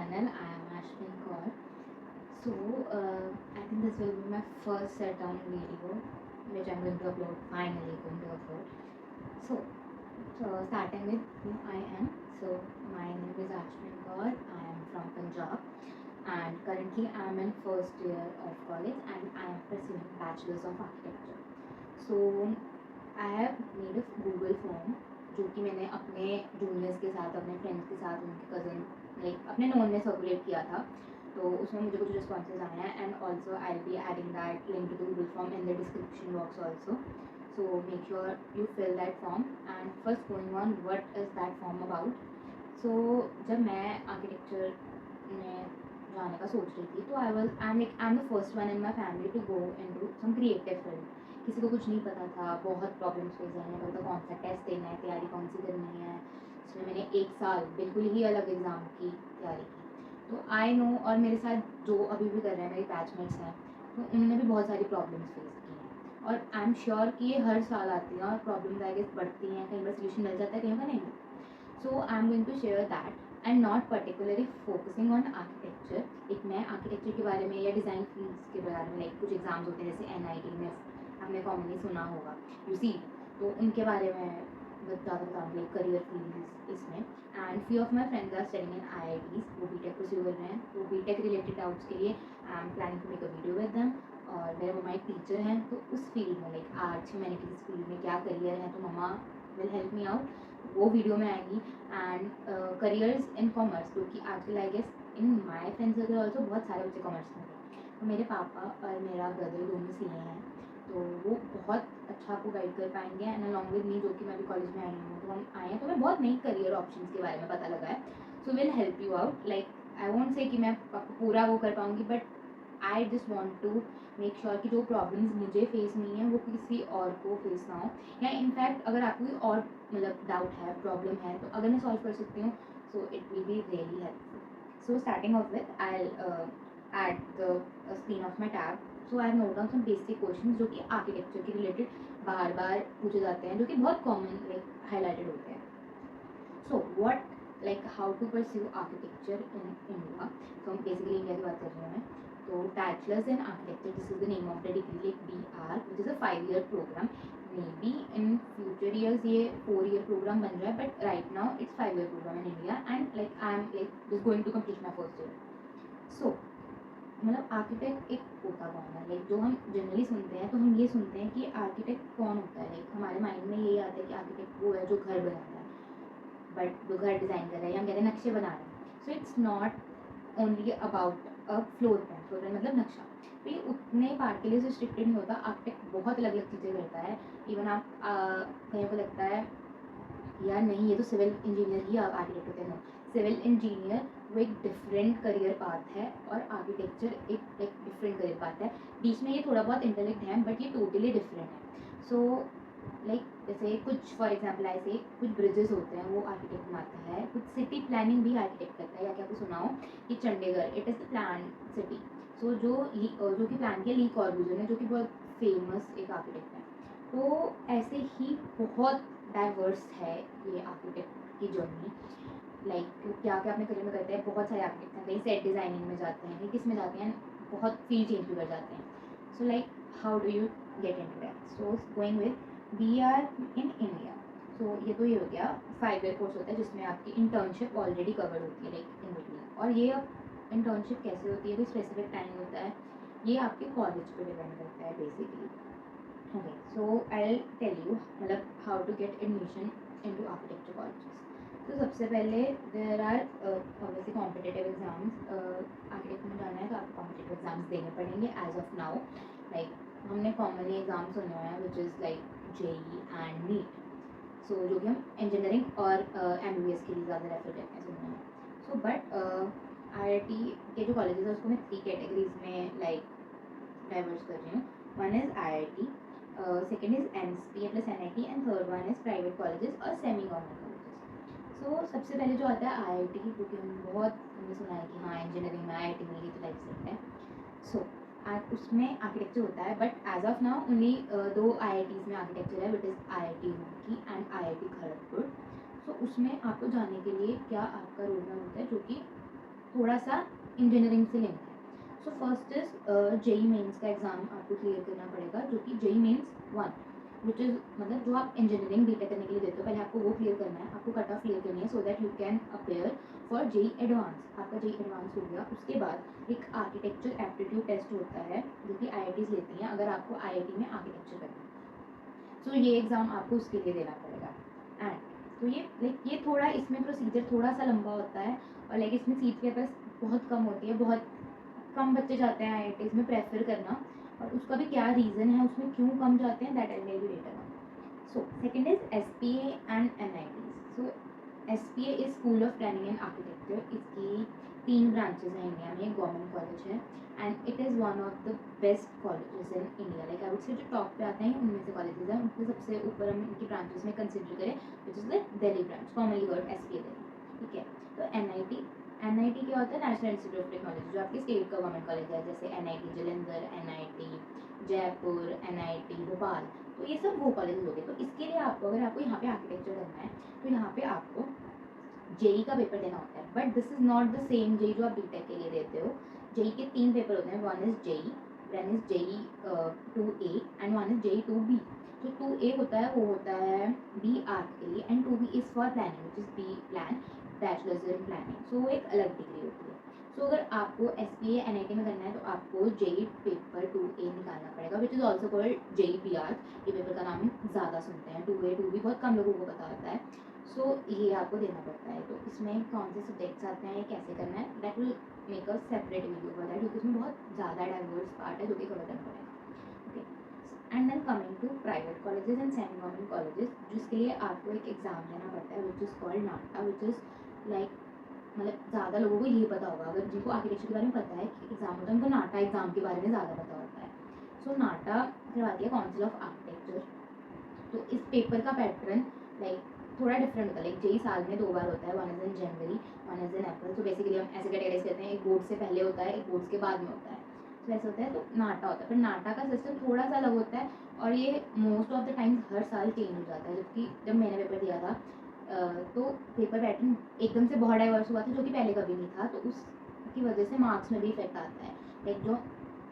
channel. I am Ashwin Kaur. So, I think this will be my first set down video, which I'm going to upload, finally going to upload. So, starting with who I am. So, my name is Ashwin Kaur. I am from Punjab, and currently I am in first year of college, and I am pursuing Bachelor's of Architecture. So, I have made a Google form जो कि मैंने अपने juniors के साथ, अपने friends के साथ, उनके कज़न, लाइक अपने नोन में सर्कुलेट किया था. तो उसमें मुझे कुछ रिस्पॉन्सेज आए हैं, and also I will be adding that link to the Google form in the description box also. So make sure you fill that form. And first going on, what is that form about. So जब मैं architecture में जाने का सोच रही थी, तो I am the first one in my family to go in to some creative field. किसी को कुछ नहीं पता था, बहुत प्रॉब्लम्स फेस करने पड़ता, कौन सा टेस्ट देना है, तैयारी कौन सी करनी है. इसमें मैंने 1 साल बिल्कुल ही अलग एग्ज़ाम की तैयारी की. तो आई नो, और मेरे साथ जो अभी भी कर रहे हैं मेरे बैचमेट्स हैं, तो उन्होंने भी बहुत सारी प्रॉब्लम्स फेस की हैं. और आई एम श्योर कि ये हर साल आती हैं और प्रॉब्लम्स आई गेस बढ़ती हैं, कहीं पर सोल्यूशन मिल जाता है, कहीं का नहीं. So I am going to share that and not particularly focusing on architecture. एक मैं आर्किटेक्चर के बारे में या डिज़ाइन फील्ड्स के बारे में, लाइक कुछ एग्जाम्स होते हैं जैसे NIT में आपने कॉमनली सुना होगा, UC, तो उनके बारे में ज़्यादा बताऊँगी, लाइक करियर फील्ड्स इसमें. And few of my friends are studying in IITs, वो BTech परस्यू कर रहे हैं. तो BTech रिलेटेड डाउट्स के लिए I am planning to make a video with them. और मेरे मम्मा एक टीचर हैं, तो उस फील्ड में, लाइक आर्ट्स ह्यूमैनिटीज़ फील्ड में क्या करियर है, तो मम्मा विल हेल्प मी आउट, वो वीडियो में आएगी. एंड करियर्स इन कॉमर्स, जो कि आजकल I guess in my friend circle also बहुत सारे बच्चे कॉमर्स में थे. तो मेरे पापा और मेरा ब्रदर दोनों CA हैं, तो वो बहुत अच्छा आपको गाइड कर पाएंगे. एंड अलॉन्ग विद मी, जो कि मैं अभी कॉलेज में आई हूँ, तो हम आए हैं, तो मैं बहुत नई करियर ऑप्शंस के बारे में पता लगा है. So will help you out. Like I won't say कि मैं आपको पूरा वो कर पाऊँगी, but I just want to make sure कि जो प्रॉब्लम्स मुझे फेस नहीं है वो किसी और को फेस ना हो. या इनफैक्ट अगर आपको कोई और मतलब डाउट है, प्रॉब्लम है, तो अगर मैं सॉल्व कर सकती हूँ, so it will be really helpful. So starting off with I add the screen of my tab. So I note down some basic questions जो कि आर्किटेक्चर के रिलेटेड बार बार पूछे जाते हैं, जो कि बहुत कॉमन लाइक हाईलाइटेड होते हैं. So what, like how to pursue architecture in India. तो हम बेसिकली इंडिया की बात कर रहे हैं. तो bachelors in architecture, this is the name of the degree, like BR, which is a 5-year programme. May be in future years ये 4-year programme बन रहा है, but right now it's 5-year programme in India. And like I am like just going to complete my first year. So मतलब architect एक होता कौन है, like जो हम जनरली सुनते हैं, तो हम ये सुनते हैं कि आर्किटेक्ट कौन होता है. लाइक हमारे माइंड में यही आता है कि आर्किटेक्ट वो है जो घर बनाता है, बट जो घर डिज़ाइन कर रहा है, हम कहते हैं नक्शे बना रहे हैं. So it's not only about a floor plan मतलब नक्शा. तो ये उतने पार्ट के लिए रिस्ट्रिक्टेड नहीं होता. आर्किटेक्ट बहुत अलग अलग चीज़ें करता है. इवन आप कहीं को लगता है यार नहीं, ये तो सिविल इंजीनियर ही आर्किटेक्ट होते हैं. सिविल इंजीनियर वो एक डिफरेंट करियर पाथ है, और आर्किटेक्चर एक डिफरेंट करियर पाथ है. बीच में ये थोड़ा बहुत इंटरलिंक्ड है, बट ये टोटली डिफरेंट है. सो लाइक जैसे कुछ फॉर एग्जाम्पल ऐसे कुछ ब्रिजेस होते हैं वो आर्किटेक्ट बनाता है, कुछ सिटी प्लानिंग भी आर्किटेक्ट करता है. या क्या आपको सुनाओ कि Chandigarh it is the plan city. So जो कि प्लान किया ली कॉर्बुज़ियर ने, जो कि बहुत फेमस एक आर्किटेक्ट है. तो ऐसे ही बहुत डाइवर्स है ये आर्किटेक्ट की जर्नी. लाइक क्या क्या अपने करियर में करते हैं. बहुत सारे आर्किटेक्ट हैं, कहीं सेट डिज़ाइनिंग में जाते हैं, कहीं किस में जाते हैं, बहुत फील्ड चेंज भी कर जाते हैं. So like how do you get into that. So going with BR in India. So ये तो ये हो गया 5-year कोर्स होता है, जिसमें आपकी इंटर्नशिप ऑलरेडी कवर होती है लाइक इन बिटवीन. और ये इंटर्नशिप कैसे होती है, कोई स्पेसिफिक टाइम होता है, ये आपके कॉलेज पे डिपेंड करता है basically. Okay, so I tell you मतलब how to get admission into architecture colleges. तो सबसे पहले there are obviously competitive exams. Architect में जाना है तो आपको कॉम्पिटिटिव एग्जाम्स देने पड़ेंगे एज ऑफ नाउ. लाइक हमने कॉमनली एग्जाम सुने हुए हैं which is like JEE and NEET. So जो कि हम इंजीनियरिंग और MBBS के लिए ज़्यादा रेफर करते हैं सुनने में. सो बट IIT के जो कॉलेजेस हैं उसको मैं 3 कैटेगरीज में लाइक डाइवर्स कर रही हूँ. One is IIT, second is NSP plus NIT, and third one is private colleges और सेमी गवर्नमेंट कॉलेजेस. सो सबसे पहले जो आता है IIT, क्योंकि हमने सुना है कि हाँ इंजीनियरिंग में IIT में ये तो लाइफ सेट है. सो उसमें आर्किटेक्चर होता है, but as of now only 2 IITs में आर्किटेक्चर है, which is IIT Roorkee and IIT Kharagpur. So उसमें आपको जाने के लिए क्या आपका रोड मैप होता है, जो कि थोड़ा सा इंजीनियरिंग से लिंक है। So first is JEE Mains का एग्ज़ाम आपको क्लियर करना पड़ेगा, जो कि जेई मेंस 1 विच इज़ मतलब जो आप इंजीनियरिंग बीटेक करने के लिए देते हो, पहले आपको वो क्लियर करना है, आपको कट ऑफ क्लियर करनी है, so that you can appear for JEE Advance. आपका जेई एडवांस हो गया, उसके बाद एक आर्किटेक्चर एप्टीट्यूड टेस्ट होता है जो कि आईआईटीज़ लेती हैं अगर आपको आईआईटी में आर्किटेक्चर करना है। सो ये एग्ज़ाम आपको उसके लिए देना पड़ेगा। एंड तो ये लाइक ये थोड़ा इसमें प्रोसीजर थोड़ा सा लंबा होता है, और लाइक इसमें सीट के पास बहुत कम होती है, बहुत कम बच्चे जाते हैं आईआईटीज़ में प्रेफर करना, और उसका भी क्या रीज़न है, उसमें क्यों कम जाते हैं, that I tell you later on. So second is SPA and NITs. So SPA is School of Planning and Architecture. इसकी 3 ब्रांचेज हैं इंडिया में, गवर्नमेंट कॉलेज है, and it is one of the best colleges in India. Like I would say जो top पे आते हैं उनमें से कॉलेजेस हैं, उनके सबसे ऊपर हम इनकी ब्रांचेस में कंसिडर करें which is the Delhi branch, commonly called SPA Delhi. ठीक है, तो एनआईटी क्या होता है, नेशनल इंस्टीट्यूट ऑफ टेक्नोलॉजी, जो आपकी स्टेट का गवर्नमेंट कॉलेज है, जैसे NIT Jalandhar, NIT Jaipur, NIT Bhopal, तो ये सब वो कॉलेज हो गए। तो इसके लिए आपको अगर आपको यहाँ पे आर्किटेक्चर करना है तो यहाँ पे आपको जेई का पेपर देना होता है, but this is not the same JEE जो आप बीटेक के लिए देते हो। जेई के 3 पेपर होते हैं, one is JEE, then is JEE 2A and one is JEE 2B। जो 2A होता है वो होता है बी आर्क के लिए, and 2B is for planning which is B plan, bachelors in planning. So वो एक अलग डिग्री होती है। सो अगर आपको एसपीए एनआईटी में करना है तो आपको जेई पेपर 2A निकालना पड़ेगा, which is also called JE P arc. ये पेपर का नाम ज़्यादा सुनते हैं, 2A 2B बहुत कम लोगों को पता होता है। सो ये आपको देना पड़ता है। तो इसमें कौन से सब्जेक्ट्स आते हैं, कैसे करना है, that will make a separate video for that, क्योंकि इसमें बहुत ज़्यादा डाइवर्स पार्ट है जो कि कवर करना पड़ेगा। Okay, and then coming to private colleges and semi government colleges, जिसके लिए आपको एक एग्ज़ाम देना पड़ता है which is called NATA, which is like मतलब ज़्यादा लोगों को ये पता होगा, अगर जिनको आर्किटेक्चर के बारे में पता है कि एग्ज़ाम होता है, उनको नाटा एग्ज़ाम के बारे में ज़्यादा पता होता है। सो नाटा करवाती है काउंसिल ऑफ आर्किटेक्चर। तो इस पेपर का पैटर्न लाइक थोड़ा डिफरेंट होता है, लाइक जेई साल में 2 बार होता है, one is in January, one is in April. तो बेसिकली हम ऐसे कैटेगराइज करते हैं, एक बोर्ड से पहले होता है, एक बोर्ड के बाद में होता है, तो ऐसा होता है। तो नाटा होता है, पर नाटा का सिस्टम थोड़ा सा अलग होता है, और ये मोस्ट ऑफ द टाइम्स हर साल चेंज हो जाता है। जबकि जब मैंने पेपर दिया था तो पेपर पैटर्न एकदम से बहुत डाइवर्स हुआ था, जो कि पहले कभी नहीं था, तो उसकी वजह से मार्क्स में भी इफेक्ट आता है। लाइक जो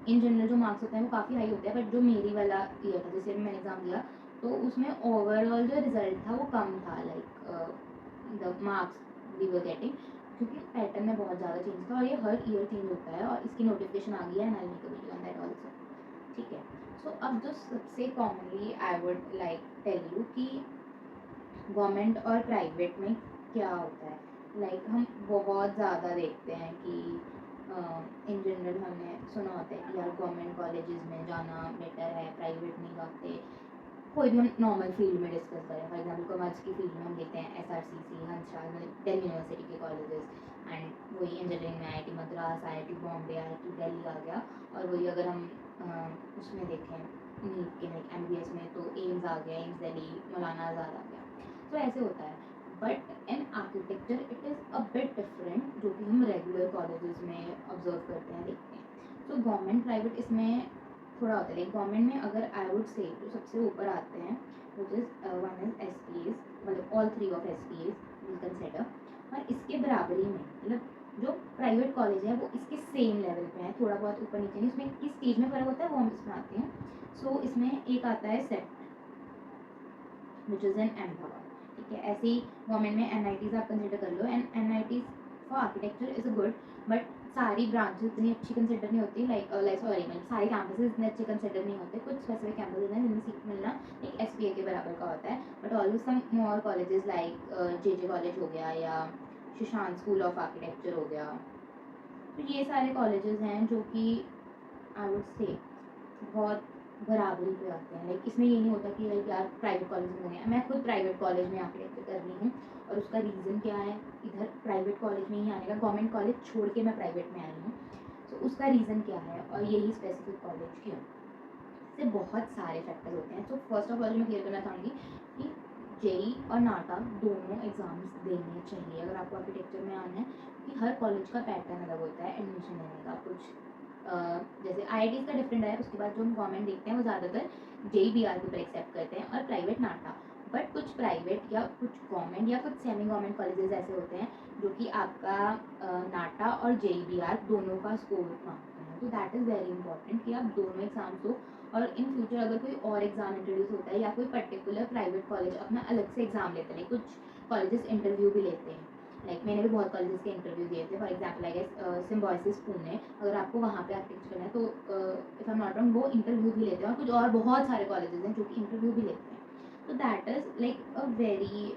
इन जनरल जो मार्क्स होते हैं वो काफ़ी हाई होते हैं, बट जो मेरी वाला ईयर था, जैसे मैंने एग्ज़ाम दिया, तो उसमें ओवरऑल जो रिजल्ट था वो कम था, like the marks we were getting, क्योंकि पैटर्न में बहुत ज़्यादा चेंज था, और ये हर ईयर चेंज होता है, और इसकी नोटिफिकेशन आ गई है, and I make a video on that also. ठीक है, सो अब जो सबसे commonly I would like tell you कि गवर्नमेंट और प्राइवेट में क्या होता है। लाइक हम बहुत ज़्यादा देखते हैं कि इन जनरल हमने सुना होता है कि यार गवर्नमेंट कॉलेजेस में जाना बेटर है, प्राइवेट नहीं जाते। कोई भी हम नॉर्मल फील्ड में डिस्कस करें, फॉर एग्जांपल कॉमर्स की फील्ड में हम देखते हैं एसआरसीसी, हंसराज, मतलब दिल्ली यूनिवर्सिटी के कॉलेजेस, एंड वही इंजीनियरिंग में IIT Madras, IIT Bombay, IIT Delhi आ गया। और वही अगर हम उसमें देखें नीट के लाइक एमबीबीएस में, तो एम्स आ गया, एम्स दिल्ली, मौलाना आज़ाद आ गया। तो ऐसे होता है, but in architecture it is a bit different, जो कि हम रेगुलर कॉलेजेस में ऑब्जर्व करते हैं, देखते हैं। सो गवर्नमेंट प्राइवेट इसमें थोड़ा होता है, लाइक गवर्नमेंट में अगर आई वुड से जो सबसे ऊपर आते हैं which is one is S P S, मतलब all 3 of S P S will consider, और इसके बराबरी में मतलब जो प्राइवेट कॉलेज है वो इसके सेम लेवल पे है, थोड़ा बहुत ऊपर नीचे नहीं, उसमें किस स्टेज में फ़र्क होता है वो हम इसमें आते हैं। सो इसमें एक आता है CEPT which is in Ahmedabad. ठीक है, ऐसे ही गवर्नमेंट में एनआईटीज़ आप कंसिडर कर लो, and NITs for architecture is a good, but सारी ब्रांचेस इतनी अच्छी कंसिडर नहीं होती, लाइक सॉरी मतलब सारे कैंपसेस इतने अच्छे कंसिडर नहीं होते। कुछ स्पेसिफिक कैंपसेस हैं जिनमें सीट मिलना एक एसपीए के बराबर का होता है, but always some more colleges like JJ college हो गया, या सुशांत स्कूल ऑफ आर्किटेक्चर हो गया। तो ये सारे कॉलेजेस हैं जो कि आई वुड से बहुत बराबरी पे आते हैं। लाइक इसमें ये नहीं होता कि लाइक यार प्राइवेट कॉलेज में करनी है। मैं खुद प्राइवेट कॉलेज में आर्किटेक्चर कर रही हूँ, और उसका रीज़न क्या है, इधर प्राइवेट कॉलेज में ही आने का, गवर्नमेंट कॉलेज छोड़ के मैं प्राइवेट में आई हूँ। तो उसका रीज़न क्या है, और यही स्पेसिफिक कॉलेज क्यों, इससे बहुत सारे फैक्टर होते हैं। तो फर्स्ट ऑफ ऑल मैं क्लियर करना चाहूँगी कि जेई और नाटा दोनों एग्ज़ाम्स देने चाहिए अगर आपको आर्किटेक्चर में आना है, कि हर कॉलेज का पैटर्न अलग होता है एडमिशन लेने का। कुछ जैसे आईआईटीज़ का डिफरेंट है, उसके बाद जो हम गवर्नमेंट देखते हैं वो ज़्यादातर जेई बीआर के ऊपर एक्सेप्ट करते हैं, और प्राइवेट नाटा। बट कुछ प्राइवेट या कुछ गवर्नमेंट या कुछ सेमी गवर्नमेंट कॉलेजेस ऐसे होते हैं जो कि आपका नाटा और JEBR दोनों का स्कोर मांगते हैं। तो दैट इज़ वेरी इंपॉर्टेंट कि आप दोनों एग्जाम्स दो, और इन फ्यूचर अगर कोई और एग्जाम इंट्रोड्यूस होता है या कोई पर्टिकुलर प्राइवेट कॉलेज अपना अलग से एग्जाम लेते हैं, कुछ कॉलेजेस इंटरव्यू भी लेते हैं, लाइक मैंने भी बहुत कॉलेजेस के इंटरव्यू दिए थे। For example I guess Symbiosis Pune, अगर आपको वहाँ पे आर्किटेक्चर करना है तो if I am not wrong वो इंटरव्यू भी लेते हैं, और कुछ और बहुत सारे कॉलेजेस हैं जो कि इंटरव्यू भी लेते हैं। तो that is like a very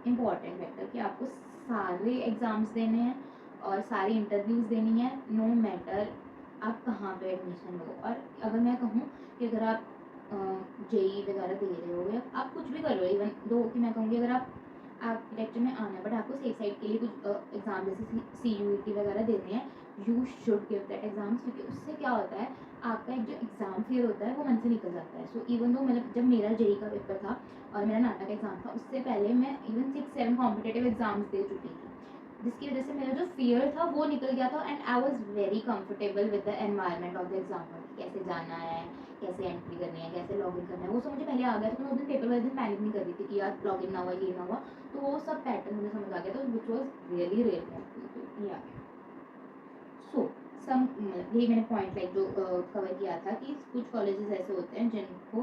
important factor कि आपको सारे एग्ज़ाम्स देने हैं और सारी इंटरव्यूज़ देनी है, नो मैटर आप कहाँ पे एडमिशन लो। और अगर मैं कहूँ कि अगर आप JEE वगैरह दे रहे हो या आप कुछ भी कर रहे हो, इवन दो कि मैं कहूँगी अगर आप आर्किटेक्चर में आना है बट आपको सेफ साइड के लिए कुछ एग्ज़ाम जैसे CUET वगैरह देने हैं, you should give that exams, क्योंकि उससे क्या होता है आपका एक जो एग्ज़ाम फेयर होता है वो मन से निकल जाता है। सो इवन दो मतलब जब मेरा JEE का पेपर था और मेरा नाटा का एग्ज़ाम था, उससे पहले मैं इवन 6-7 कॉम्पिटेटिव एग्ज़ाम्स दे चुकी थी, जिसकी वजह से मेरा जो फियर था वो निकल गया था, and I was very comfortable with the environment of the exam hall, कैसे जाना है, कैसे एंट्री करनी है, कैसे लॉगिन करना है, वो सब मुझे पहले आ गया। तो मैं उस दिन पेपर वाले दिन पैनिक नहीं कर रही थी कि यार लॉगिन ना हुआ, ये ना हुआ, तो वो सब पैटर्न मुझे समझ आ गया था, विच वॉज रियली रियली या सो सम यही मैंने पॉइंट लाइक जो कवर किया था कि कुछ कॉलेजेस ऐसे होते हैं जिनको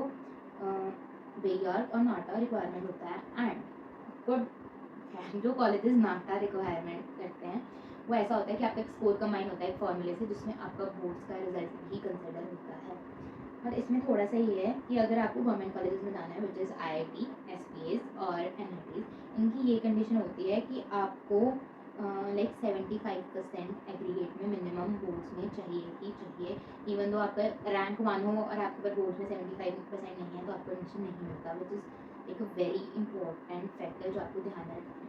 BER और नाटा रिक्वायरमेंट होता है, एंड जो कॉलेजेस नाटा रिक्वायरमेंट करते हैं वो ऐसा होता है कि आपका एक स्कोर कंबाइन होता है एक फॉर्मूले से, जिसमें आपका बोर्ड्स का रिजल्ट भी कंसिडर होता है। और इसमें थोड़ा सा ये है कि अगर आपको गवर्नमेंट कॉलेजेस में जाना है विच इज़ IIT, SPAs और NITs, इनकी ये कंडीशन होती है कि आपको लाइक 75% एग्रीगेट में मिनिमम बोर्ड्स में चाहिए ही चाहिए। इवन दो आपका रैंक 1 हो और आपके पास बोर्ड्स में 75% नहीं है तो आपको एडमिशन नहीं मिलता, विच इज़ एक वेरी इंपॉर्टेंट फैक्टर जो आपको ध्यान में रखना है।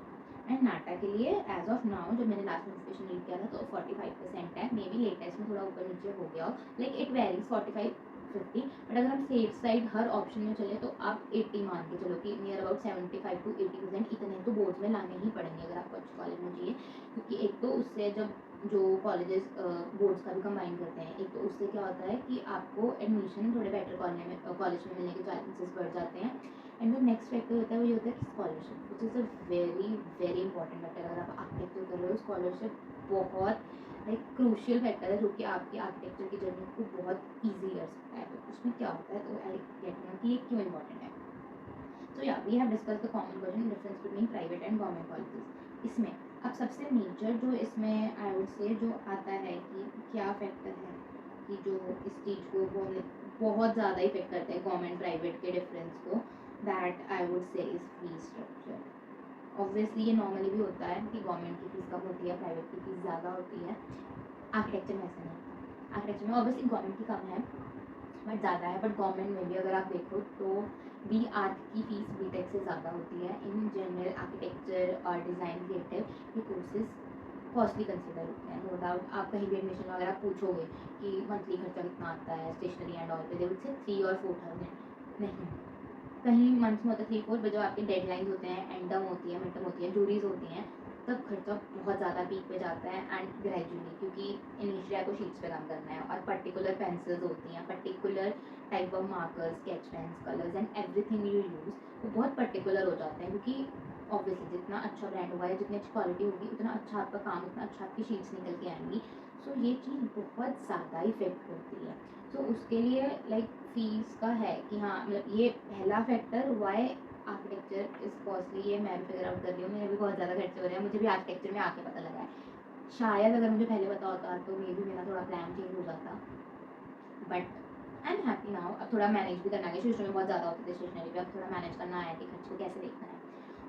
एंड नाटा के लिए एज ऑफ नाउ जब मैंने लास्ट नोटिफिकेशन रीड किया था तो 45% है, मे बी लेटेस्ट में थोड़ा ऊपर नीचे हो गया हो, लाइक इट वेरीज 45-50, बट अगर हम सेफ साइड हर ऑप्शन में चले तो आप 80 मान के चलो कि नियर अबाउट 75 to 80% इतने तो बोर्ड्स में लाने ही पड़ेंगे अगर आपको अच्छे कॉलेज में चाहिए, क्योंकि एक तो उससे जब जो कॉलेजेस बोर्ड्स का भी कंबाइन करते हैं, एक तो उससे क्या होता है कि आपको एडमिशन थोड़े बेटर कॉलेज में मिलने के चांसेस बढ़ जाते हैं। एंड जो नेक्स्ट फैक्टर होता है वो ये होता है कि scholarship, which is a very very important factor. अगर आप आर्किटेक्चर कर रहे हो, स्कॉलरशिप बहुत लाइक क्रूशियल फैक्टर है जो कि आपकी आर्किटेक्चर की जर्नी को बहुत ईजी कर सकता है। तो उसमें क्या होता है, तो आई गेट नो कि ये क्यों इंपॉर्टेंट है। So yeah we have discuss the common question difference between private and government colleges. इसमें अब सबसे मेजर जो इसमें आई वुड से जो आता है कि क्या फैक्टर है कि जो इस चीज़ को बहुत ज़्यादा इफेक्ट करता है गवर्नमेंट प्राइवेट के डिफरेंस को, दैट आई वुड से इज़ फीस स्ट्रक्चर। ऑब्वियसली ये नॉर्मली भी होता है कि गवर्नमेंट की फीस कम होती है, प्राइवेट की फीस ज़्यादा होती है। आर्किटेक्चर में ऐसा नहीं, आर्किटेक्चर में ऑब्वियसली गवर्नमेंट की कम है बट ज़्यादा है, बट गवर्नमेंट में भी अगर आप देखो तो बी आर्क की फीस BTech से ज़्यादा होती है। इन जनरल आर्किटेक्चर और डिज़ाइन क्रिएटिव ये कोर्सेज कॉस्टली कंसिडर होते हैं, नो डाउट। आप कहीं भी एडमिशन अगर आप पूछोगे कि मंथली खर्चा कितना आता है स्टेशनरी एंड ऑल पे, दे वुड से 3 और 4,000 नहीं, कहीं मंथ में होता है 3-4, पर जब आपके डेडलाइंस होते हैं, एंडम होती है, मिडटर्म होती है, जूरीज होती हैं, तब खर्चा बहुत ज़्यादा पीक पे जाता है। एंड ग्रेजुअली क्योंकि इनिशियली आपको शीट्स पे काम करना है और पर्टिकुलर पेंसिल्स होती हैं, particular type of markers, sketch pens, colours and everything you use, वो बहुत पर्टिकुलर हो जाते हैं, क्योंकि ऑब्वियसली जितना अच्छा ब्रांड होगा या जितनी अच्छी क्वालिटी होगी उतना अच्छा आपका काम, उतना अच्छा आपकी शीट्स निकल के आएंगी। सो ये चीज़ बहुत ज़्यादा इफेक्ट करती है। सो उसके लिए लाइक फीस का है कि हाँ मतलब ये पहला factor why architecture is costly, ये मैं भी फिगर आउट कर रही हूँ, मेरे भी बहुत ज़्यादा खर्चे हो रहे हैं, मुझे भी आर्किटेक्चर में आके पता लगा है। शायद अगर मुझे पहले पता होता तो मे भी मेरा थोड़ा प्लान चेंज हो जाता, but I am happy now. अब थोड़ा मैनेज भी करना है, शुरू में बहुत ज़्यादा होते थे स्टेशनरी पे, अब थोड़ा मैनेज करना है कि खर्च को कैसे देखना है।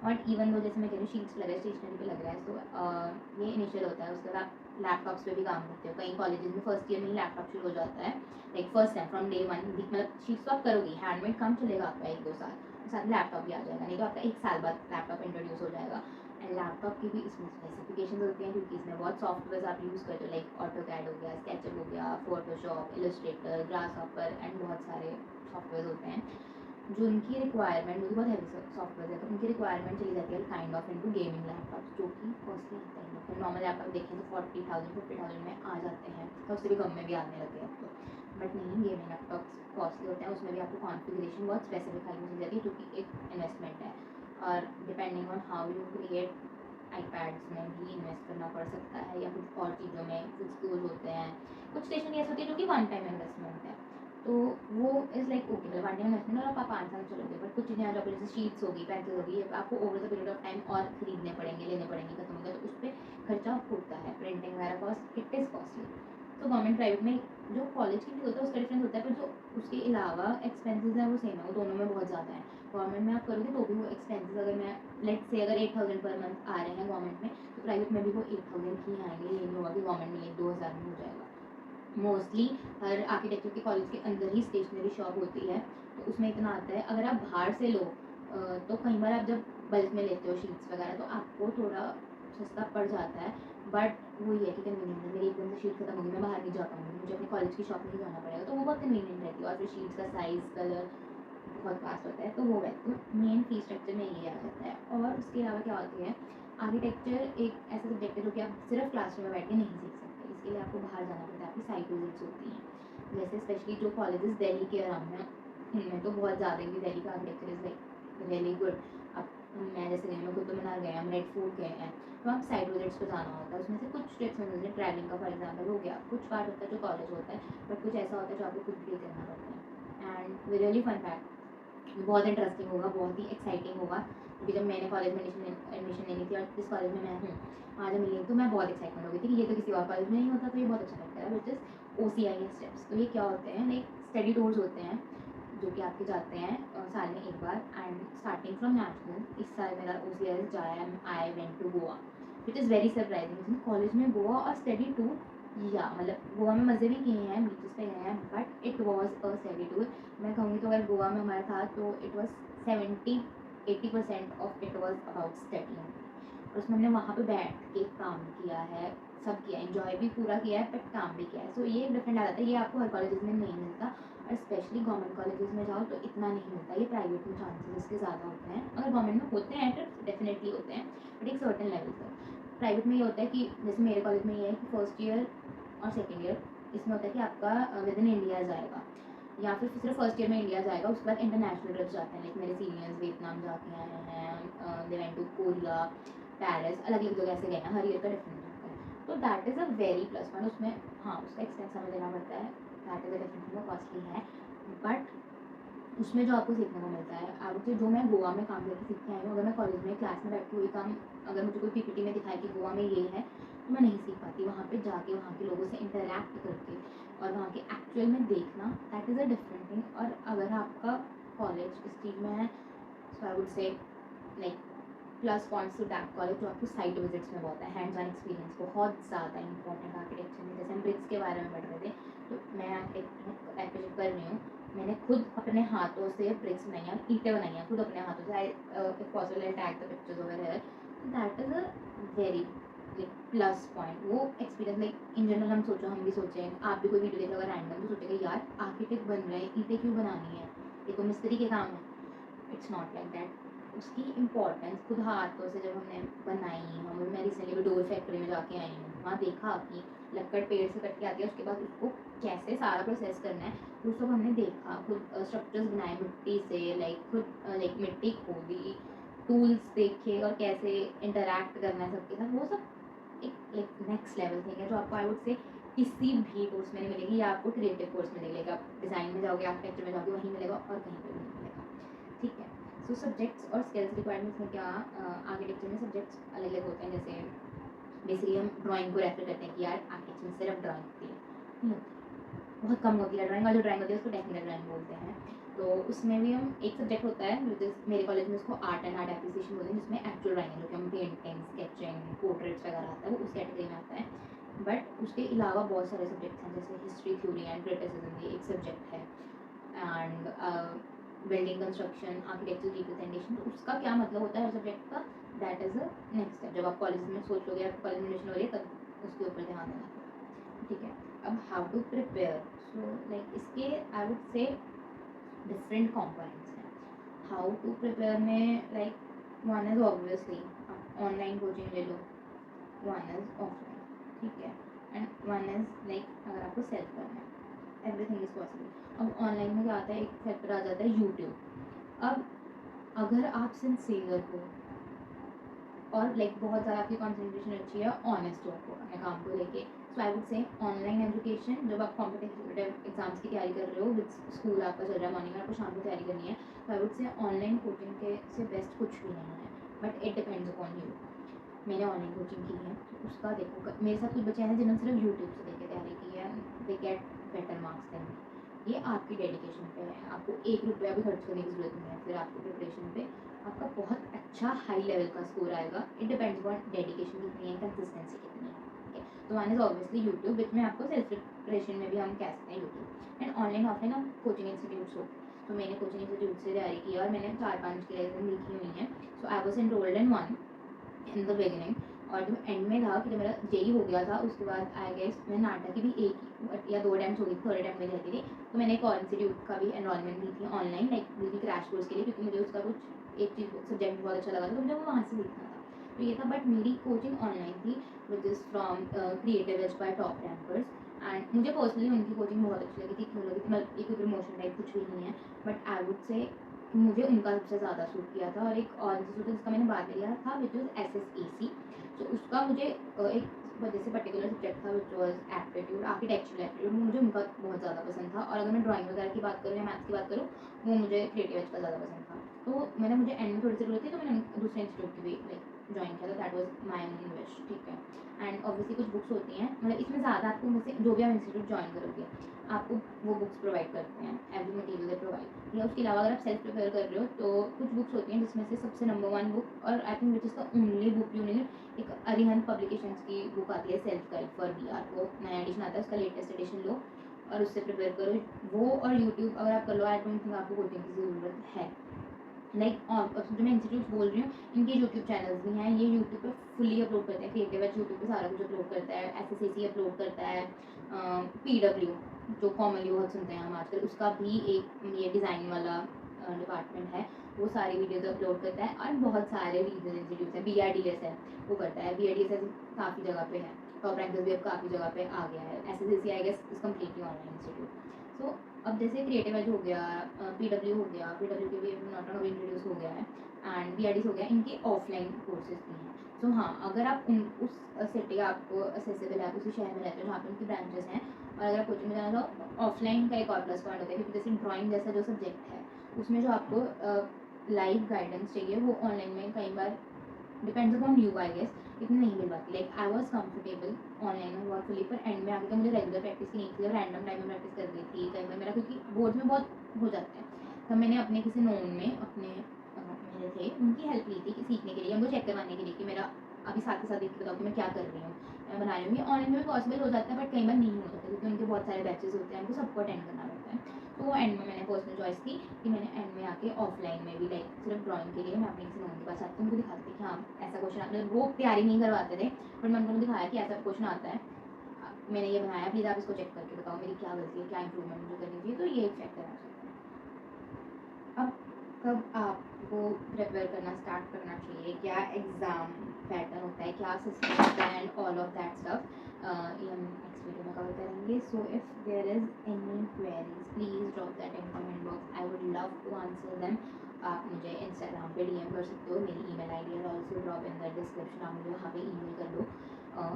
और इवन वो जैसे मैं कह रही हूँ शीट्स लग रहा है, स्टेशनरी पे लग रहा है, तो ये इनिशियल होता है। उसके बाद आप लैपटॉप्स पे भी काम करते हो, कई कॉलेजेस में फर्स्ट ईयर में ही लैपटॉप शुरू हो जाता है, like first time from day 1, मतलब शीट्स तो आप करोगी, हैंडमेड काम चलेगा आपका 1-2 साल, साथ में लैपटॉप भी आ जाएगा, नहीं तो आपका 1 साल बाद लैपटॉप इंट्रोड्यूस हो जाएगा। एंड लैपटॉप की भी इसमें स्पेसिफिकेशन होती हैं, क्योंकि इसमें बहुत सॉफ्टवेयर आप यूज़ करते हो, लाइक ऑटोकैड हो गया, स्केचअप हो गया, फोटोशॉप, इलस्ट्रेटर, ग्रासहॉपर एंड बहुत सारे सॉफ्टवेयर होते हैं जो उनकी रिक्वायरमेंट, जो बहुत हैवी सॉफ्टवेयर है, तो उनकी रिक्वायरमेंट चली जाती है kind of into gaming laptop, जो कि कॉस्टली होता है। नॉर्मल लैपटॉप देखें तो 40,000 50,000 में आ जाते हैं, तो उससे भी कम में भी आने लगे अब तो। बट नहीं, गेमिंग लैपटॉप्स कॉस्टली होते हैं, उसमें भी आपको कॉन्फ़िगरेशन बहुत स्पेसिफिक हाई मिल जाती है क्योंकि एक इन्वेस्टमेंट है, और depending on how you create iPads में भी इन्वेस्ट करना पड़ सकता है, या कुछ और चीज़ों में कुछ टूल्स होते हैं, कुछ स्टेशनरी ऐसी होती है जो कि वन टाइम इन्वेस्टमेंट है, तो वो इज़ लाइक ओके, मतलब वन टाइम इन्वेस्टमेंट और आप 5 साल चलोगे, बट कुछ चीज़ें आ जाती है जैसे शीट्स होगी, पेंसिल होगी, ये आपको over the period of time और खरीदने पड़ेंगे, लेने पड़ेंगे, खत्म हो गया तो उस पर खर्चा होता है, प्रिंटिंग वगैरह कॉस्ट, इट इज़ कॉस्टली। तो गवर्नमेंट प्राइवेट में जो कॉलेज की फीस होता है उसका डिफरेंस होता है, पर जो उसके अलावा एक्सपेंसेस हैं वो सेम है, वो दोनों में बहुत ज़्यादा है। गवर्नमेंट में आप करोगे तो भी वो एक्सपेंसेस, अगर मैं लेट से अगर 8,000 पर मंथ आ रहे हैं गवर्नमेंट में, तो प्राइवेट में भी वो 8,000 ही आएंगे, ये नहीं होगा कि गवर्नमेंट में 2,000 में हो जाएगा। मोस्टली हर आर्किटेक्चर के कॉलेज के अंदर ही स्टेशनरी शॉप होती है, तो उसमें इतना आता है। अगर आप बाहर से लो तो कई बार आप जब बल्क में लेते हो शीट्स वगैरह तो आपको थोड़ा सस्ता पड़ जाता है, बट वही है कि कन्वीनियंट है, मेरी एकदम से शीट खत्म होगी, मैं बाहर नहीं जा पाऊँगी, मुझे अपने कॉलेज की शॉप में ही जाना पड़ेगा, तो वो बहुत कन्वीनियंट रहती है, और फिर शीट्स का साइज़, कलर बहुत फास्ट होता है, तो वो है। तो मेन फी स्ट्रक्चर में ये आ जाता है, और उसके अलावा क्या होती है, आर्किटेक्चर एक ऐसा सब्जेक्ट है जो कि आप सिर्फ क्लासरूम में बैठ के नहीं सीख सकते, इसके लिए आपको बाहर जाना पड़ता है, आपकी साइट विजिट्स होती हैं, जैसे स्पेशली जो कॉलेजेस दिल्ली के अराउंड हैं उनमें तो बहुत ज़्यादा ही दिल्ली का architecture is like really good. अब मैं जैसे गई, मैं कुतुब मीनार गए, हम रेड फोर्ट गए हैं, तो आप साइट विजिट्स पर जाना होता है, उसमें से कुछ ट्रिप्स में जैसे ट्रैवलिंग का फॉर एग्जाम्पल हो गया, कुछ पार्ट होता है जो कॉलेज होता है, बट कुछ ऐसा होता है जो आपको खुद भी करना पड़ता है। एंड रियली फन फैक्ट, बहुत इंटरेस्टिंग होगा, बहुत ही एक्साइटिंग होगा, क्योंकि जब मैंने कॉलेज में एडमिशन लेनी थी और जिस कॉलेज में मैं हूँ वहाँ जब मिली तो मैं बहुत एक्साइटमेंट हो गई थी कि ये तो किसी और कॉलेज में नहीं होता, तो ये बहुत अच्छा लगता है, विच इज़ OCIS स्टेप्स। तो ये क्या होते हैं, लाइक स्टडी टूर्स होते हैं जो कि आपके जाते हैं साल में एक बार, एंड स्टार्टिंग फ्रॉम नेशनल, इस साल मेरा OCIS जाया, I went to Goa, which is very surprising, college में गोवा और स्टडी टूर, या मतलब गोवा में मज़े भी किए हैं, बीचेस पे गए हैं, but it was a study tour. मैं कहूँगी तो अगर गोवा में हमारा था तो it was 70-80% of it was about study, और उसमें हमने वहाँ पे बैठ के काम किया है, सब किया, एंजॉय भी पूरा किया है, बट काम भी किया है। सो ये एक डिफरेंट आ जाता है, ये आपको हर कॉलेजेस में नहीं मिलता, और स्पेशली गवर्नमेंट कॉलेजेस में जाओ तो इतना नहीं मिलता, ये प्राइवेट में चांसेस इसके ज़्यादा होते हैं। अगर गवर्नमेंट में होते हैं ट्रिप्स डेफिनेटली होते हैं, बट एक सर्टन लेवल तक। प्राइवेट में ये होता है कि जैसे मेरे कॉलेज में ये है कि फर्स्ट ईयर और सेकेंड ईयर इसमें होता है कि आपका विद इन इंडिया जाएगा, या फिर सिर्फ फर्स्ट ईयर में इंडिया जाएगा, उसके बाद इंटरनेशनल ट्रिप्स जाते हैं, लाइक मेरे सीनियर्स वियतनाम जाके आए हैं, they went to Korea, Paris, अलग अलग जगह से गए हैं, हर ईयर का डिफरेंट होता है, तो that is a very plus point. उसमें हाँ उसका एक्सपेंस हमें देना पड़ता है, that is a different, costly है, बट उसमें जो आपको सीखने को मिलता है, अब जो मैं गोवा में काम करके सीख के आई हूँ, अगर मैं कॉलेज में क्लास में बैठ के वही काम अगर मुझे कोई PPT में दिखाए कि गोवा में ये है, तो मैं नहीं सीख पाती। वहाँ पे जाके वहाँ के लोगों से इंटरैक्ट करके और वहाँ के एक्चुअल में देखना, that is a different thing. और अगर आपका कॉलेज इस चीज़ में है, so I would say like plus points to that college, जो आपको साइट विजिट्स में बहुत है, हैंड्स ऑन एक्सपीरियंस बहुत ज़्यादा इंपॉर्टेंट आर्किटेक्चर में। जैसे हम ब्रिक्स के बारे में पढ़ रहे थे, तो मैं आर्किटेक्चर कर रही हूँ, मैंने खुद अपने हाथों से ब्रिक्स बनाई हैं, ईंटें बनाई हैं खुद अपने हाथों से, I if possible I tag the pictures over here, that is a very like plus point. वो एक्सपीरियंस लाइक इन जनरल हम सोचो, हम भी सोचें, आप भी कोई वीडियो देख रहे हो रैंडम तो सोचेंगे यार आर्किटेक्ट बन रहे हैं, ईंटें क्यों बनानी है, ये तो मिस्त्री के काम है। It's not like that. उसकी इम्पोर्टेंस खुद हाथों से जब हमने बनाई, मैं रिसेंटली भी डोर फैक्ट्री में जाके आई हूँ, वहाँ देखा कि लक्कड़ पेड़ से कट के आती है, उसके बाद उसको कैसे सारा प्रोसेस करना है, वो सब हमने देखा, खुद स्ट्रक्चर्स बनाए मिट्टी से, लाइक खुद लाइक मिट्टी खोदी, टूल्स देखे और कैसे इंटरैक्ट करना है सबके साथ, वो सब एक लाइक नेक्स्ट लेवल थिंग है जो आपको आई वुड से किसी भी कोर्स में नहीं मिलेगी, या आपको क्रिएटिव कोर्स में नहीं मिलेगा, आप डिज़ाइन में जाओगे, आर्किटेक्चर में जाओगे, वहीं मिलेगा और कहीं पर भी नहीं मिलेगा। ठीक है, सो सब्जेक्ट्स और स्किल्स रिक्वायरमेंट्स में क्या, आर्किटेक्चर में सब्जेक्ट्स अलग अलग होते हैं। जैसे बेसिकली हम ड्राइंग को रेफर करते हैं कि यार आर्किटेक्चर में सिर्फ ड्राइंग होती है, नहीं होती, बहुत कम होती है ड्राइंग, और जो ड्राइंग होती है उसको टेक्निकल ड्राइंग बोलते हैं। तो उसमें भी हम एक सब्जेक्ट होता है जो मेरे कॉलेज में उसको आर्ट एंड आर्ट एप्रिसिएशन बोलते हैं, जिसमें एक्चुअल ड्राइंग है, जो कि हम पेंटिंग, स्केचिंग, पोर्ट्रेट्स वगैरह आता है, वो उस कैटेगरी में आता है। बट उसके अलावा बहुत सारे सब्जेक्ट्स हैं, जैसे हिस्ट्री, थ्योरी एंड क्रिटिसिज्म, ये एक सब्जेक्ट है, and building construction, architecture representation, तो उसका क्या मतलब होता है हर सब्जेक्ट का, that is a next step. जब आप कॉलेज में सोचोगे, आप कॉलेज में एडमिशन हो रही है, तब उसके ऊपर ध्यान देना। ठीक है, अब how to prepare, so like इसके I would say different components हैं। हाउ टू प्रिपेयर में लाइक वन इज़ ऑब्वियसली आप ऑनलाइन कोचिंग ले लो, वन इज़ ऑफलाइन, ठीक है, एंड वन इज़ लाइक अगर आपको सेल्फ करना है, एवरीथिंग इज़ पॉसिबल। अब ऑनलाइन में क्या आता है, एक फैक्टर आ जाता है यूट्यूब। अब अगर आप सिंसियर हो और लाइक बहुत ज़्यादा आपकी कॉन्सेंट्रेशन अच्छी है, ऑनेस्ट हो आपको अपने काम को लेके, so I would say online education. जब आप कॉम्पिटेटिव एग्जाम्स की तैयारी कर रहे हो, विद स्कूल आपका चल रहा है, मॉर्निंग में आपको शाम को तैयारी करनी है, तो आई वुड से ऑनलाइन कोचिंग के से बेस्ट कुछ भी नहीं है, but it depends upon you. मैंने ऑनलाइन कोचिंग की है, तो उसका देखो, मेरे साथ कुछ बच्चे हैं जिन्होंने सिर्फ यूट्यूब से देख के तैयारी की है, they get better marks than me. ये आपकी डेडिकेशन पे है, आपको ₹1 भी खर्च करने की ज़रूरत नहीं है, फिर आपकी प्रिपरेशन पे आपका बहुत अच्छा हाई लेवल का स्कोर आएगा। इट डिपेंड्स अपॉन डेडिकेशन कितनी है, कंसिस्टेंसी कितनी है, ठीक है। तो वन इज़ ऑब्वियसली यूट्यूब, विच में आपको सेल्फ प्रिपरेशन में भी हम कह सकते हैं यूट्यूब। एंड ऑनलाइन ऑफलाइन आप कोचिंग इंस्टीट्यूट्स हो, तो मैंने कोचिंग इंस्टीट्यूट से तैयारी की है और मैंने 4-5 की लेसन लिखी हुई हैं। So I was enrolled in one in the beginning, और जो एंड में था कि जब मेरा जेई हो गया था, उसके बाद आई गेस मैं नाटक की भी 1 या 2 अटेम्प्ट हो गई, थर्ड अटेम्प्ट में रहती थी, तो मैंने एक और इंस्टीट्यूट का भी एनरोलमेंट ली थी ऑनलाइन, लाइक बिल्कुल क्रैश कोर्स के लिए, क्योंकि मुझे उसका कुछ एक चीज़ सब्जेक्ट बहुत अच्छा लगा था, तो मुझे वो वहाँ से सीखना था, तो ये था। बट मेरी कोचिंग ऑनलाइन थी, which is from Creative Edge by top rankers. एंड मुझे पर्सनली उनकी कोचिंग बहुत अच्छी लगी थी, क्यों लगी थी, मतलब एक प्रमोशन टाइप कुछ भी नहीं है, बट आई वुड से मुझे उनका सबसे ज़्यादा सूट किया था। और एक और इंस्टीट्यूट जिसका मैंने बाद में लिया था, विच इज़ SSAC। तो उसका मुझे एक वजह से पर्टिकुलर सब्जेक्ट था, which was aptitude, architectural aptitude, मुझे उनका बहुत ज़्यादा पसंद था। और अगर मैं ड्राइंग वगैरह की बात करूँ या मैथ्स की बात करूँ, वो मुझे क्रिएटिव एज का ज़्यादा पसंद था। तो मुझे एंड में थोड़ी सी ज़रूरत थी, तो मैंने दूसरे इंस्टीट्यूट की भी लाइक ज्वाइन किया था, that was my own wish, ठीक है। एंड ऑब्वियसली कुछ बुक्स होती हैं, मतलब इसमें ज़्यादा आपको वैसे जो भी आप इंस्टीट्यूट ज्वाइन करोगे, आपको वो बुक्स प्रोवाइड करते हैं, एवरी मटेरियल दे प्रोवाइड। या उसके अलावा अगर आप सेल्फ प्रिपेयर कर रहे हो, तो कुछ बुक्स होती हैं जिसमें से सबसे नंबर 1 बुक, और I think which is the only book you need, एक अरिहंत पब्लिकेशंस की बुक आती है, सेल्फ गाइड फॉर VR, वो नया एडिशन आता है, उसका लेटेस्ट एडिशन लो और उससे प्रिपेयर करो। वो और यूट्यूब अगर आप कर लो, आई डोंट थिंक आपको कोचिंग की ज़रूरत है। लाइक और जो मैं इंस्टीट्यूट बोल रही हूँ, इनके यूट्यूब चैनल्स भी हैं, ये यूट्यूब पे फुली अपलोड करते हैं, क्रिएटिव एज यूट्यूब पे सारा कुछ अपलोड करता है, SSAC अपलोड करता है, PW जो कॉमनली बहुत सुनते हैं हम आजकल, उसका भी एक ये डिज़ाइन वाला डिपार्टमेंट है, वो सारी वीडियोज अपलोड करता है। और बहुत सारे रीजनल इंस्टीट्यूट हैं, BRDS है, वो करता है, BRDS काफ़ी जगह पे है, टॉप रैंकर्स भी अब काफ़ी जगह पे आ गया है। SSAC I guess is completely online institute. So अब जैसे क्रिएटिव एज हो गया, PW हो गया, PW के भी नॉट अभी इंट्रोड्यूस हो गया है, एंड BRDS हो गया, इनके ऑफलाइन कोर्सेज भी हैं। सो हाँ, अगर आप उस सिटी आपको असेसिबल है, उसी शहर में रहते हो जहाँ पे उनकी ब्रांचेस हैं, और अगर कोचिंग में जाना तो ऑफलाइन का एक और प्लस पॉइंट होता है, क्योंकि जैसे ड्राइंग जैसा जो सब्जेक्ट है, उसमें जो आपको लाइव गाइडेंस चाहिए, वो ऑनलाइन में कई बार depends upon you I guess इतनी नहीं मिल पाती। Like I was comfortable online में बहुत फुली, पर एंड में आके मुझे रेगुलर प्रैक्टिस की नहीं थी, रैंडम टाइम में प्रैक्टिस कर रही थी कई बार मेरा, क्योंकि बोर्ड में बहुत हो जाता है। तब मैंने अपने किसी नोन में अपने मेरे थे, उनकी हेल्प ली थी कि सीखने के लिए, उनको चेक करवाने के लिए कि मेरा अभी साथ के साथ देख के बताओ कि मैं क्या कर रही हूँ, मैं बना रही हूँ। ये ऑनलाइन में भी पॉसिबल हो जाता है, बट कई बार नहीं हो जाता, क्योंकि उनके बहुत सारे बैचेस होते हैं, उनको सबको अटेंड करना रहता है। तो वो एंड में मैंने पर्सनल चॉइस की कि मैंने एंड में आके ऑफलाइन में भी लाइक सिर्फ ड्राइंग के लिए मैं अपने किसी नोन के पास आती हूँ, उनको दिखाती थी कि हाँ ऐसा क्वेश्चन, मतलब वो तैयारी नहीं करवाते थे, बट मैं उनको दिखाया कि ऐसा क्वेश्चन आता है, मैंने ये बनाया, प्लीज़ आप इसको चेक करके बताओ मेरी क्या गलती है, क्या इंप्रूवमेंट मुझे करनी चाहिए। तो ये एक फैक्टर आ सकता है। अब कब आपको प्रिपेयर करना स्टार्ट करना चाहिए, क्या एग्ज़ाम पैटर्न होता है, क्या सिस्टम होता है, and all of that stuff ये हम नेक्स्ट वीडियो में कवर करेंगे। So if there is any queries, please drop that in comment box, I would love to answer them. आप मुझे इंस्टाग्राम पे DM कर सकते हो, मेरी ईमेल ID है also drop in the description, आप मुझे वहाँ पे ईमेल कर दो।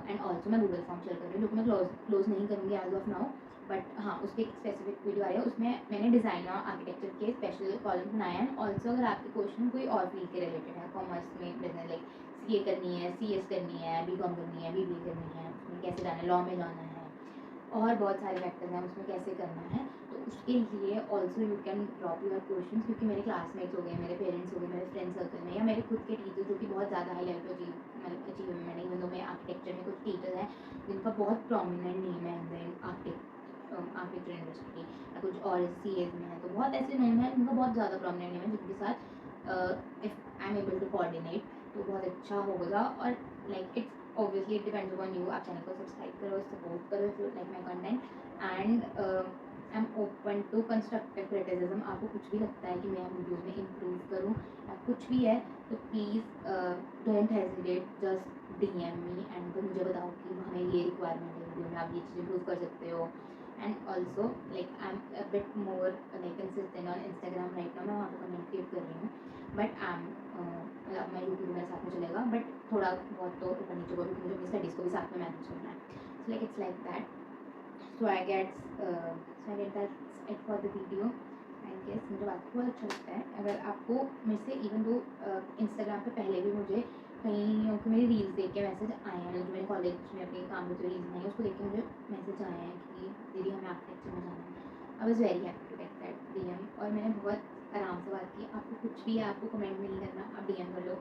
एंड ऑल्सो मैं गूगल फॉर्म शेयर कर रही हूँ, जो कि मैं क्लोज नहीं करूँगी एज ऑफ नाउ, बट हाँ उस पर एक स्पेसिफिक वीडियो आई है, उसमें मैंने डिज़ाइन और आर्किटेक्चर के स्पेशल कॉलम बनाए हैं। ऑल्सो अगर आपके क्वेश्चन कोई और फील्ड के रिलेटेड है, कॉमर्स में बिजनेस लाइक CA करनी है, CS करनी है, BCom करनी है, BBA करनी है, उसमें कैसे जाना है, लॉ में जाना है, और बहुत सारे फैक्टर्स हैं उसमें कैसे करना है, तो उसके लिए also you can drop your question, क्योंकि मेरे क्लासमेट्स हो गए, मेरे पेरेंट्स हो गए, मेरे फ्रेंड सर्कल में, या मेरे खुद के टीचर्स जो कि बहुत ज़्यादा हाई लेवल पर अचीवमेंट है, इवन दो मैं आर्किटेक्चर में कुछ टीचर्स हैं जिनका बहुत प्रोमिनेंट नेम है इन आर्किटेक्चर इंडस्ट्री, या कुछ और CAs में है, तो बहुत ऐसे नेम हैं जिनका बहुत ज़्यादा प्रोमिनेंट नेम है, जिनके साथ if I am able to coordinate तो बहुत अच्छा होगा। और like it's obviously it depends upon you, आप चैनल को सब्सक्राइब करो, सपोर्ट करो if you like my content, and I am open to constructive criticism. आपको कुछ भी लगता है कि मैं वीडियो में इम्प्रूव करूँ या कुछ भी है, तो please don't hesitate, just DM me and मुझे बताओ कि हमें ये रिक्वायरमेंट है वीडियो में, आप ये चीज़ इम्प्रूव कर सकते हो, and also like I am a bit more like consistent on Instagram right now. मैं वहाँ पर कमेंट क्रिएट कर रही हूँ, बट आई एम मतलब मैं यूट्यूब मेरे साथ में चलेगा, बट थोड़ा बहुत तो ऊपर नीचे को भी, मुझे अपनी स्टडीज़ को भी साथ में मैनेज करना है। So like it's like that. So I get that it for the video. I guess मुझे बात बहुत अच्छा लगता है। अगर आपको मेरे से इवन दो इंस्टाग्राम पे पहले भी मुझे कहीं को मेरी रील्स देख के मैसेज आए हैं, जो मैंने कॉलेज में अपने काम में जो रील्स बनाई उसको देख के मुझे मैसेज आए हैं कि दीदी हमें आर्किटेक्चर में जाना है। I was very happy to get that DM, और मैंने बहुत आराम से बात की। आपको कुछ भी है, आपको कमेंट भी नहीं करना, आप DM कर लो,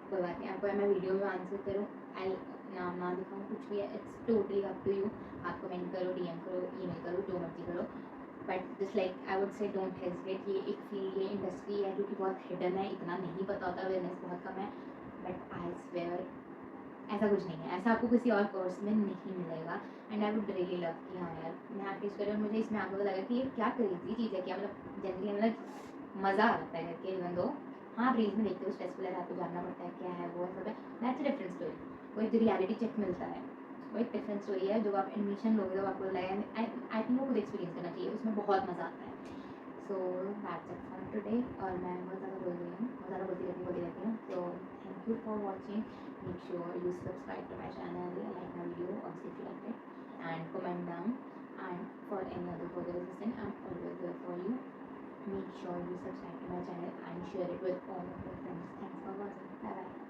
कोई बात नहीं। आपको मैं वीडियो में आंसर करूँ, आई नाम ना दिखाऊँ, कुछ भी है, it's totally up to you. आप कमेंट करो, DM करो, ईमेल करो, जो मर्जी करो, but just like I would say don't hesitate. ये एक फील्ड, ये इंडस्ट्री है जो कि बहुत हिडन है, इतना नहीं पता होता, अवेयरनेस बहुत कम है, बट आई स्वेयर ऐसा कुछ नहीं है, ऐसा आपको किसी और कोर्स में नहीं मिलेगा। And I would really love कि हाँ यार मैं आर्टिस्ट करूँ, मुझे इसमें आपको लगा कि ये क्या क्रेजी चीज़ है, क्या मतलब जनरली मतलब मज़ा आता है करके। इवन दो हाँ आप रील्स में देखते हो स्ट्रेसफुल है, आपको जानना पड़ता है क्या है वो है सब है, दैट्स अ डिफरेंट स्टोरी। वो एक रियलिटी चेक मिलता है, वो एक डिफरेंट स्टोरी है। जब आप एडमिशन लोगे तो आपको लगेगा, आई थिंक वो खुद एक्सपीरियंस करना चाहिए, उसमें बहुत मज़ा आता है। So that's it for today. और मैं बहुत ज़्यादा बोल रही हूँ, बहुत ज़्यादा बोलती रहती हूँ। So thank you for watching. Make sure you subscribe to my channel, like my video, also if you liked it, and comment down. And for any other further assistance, I'm always there for you. Make sure you subscribe to my channel and share it with all of your friends. Thanks for watching. Bye bye.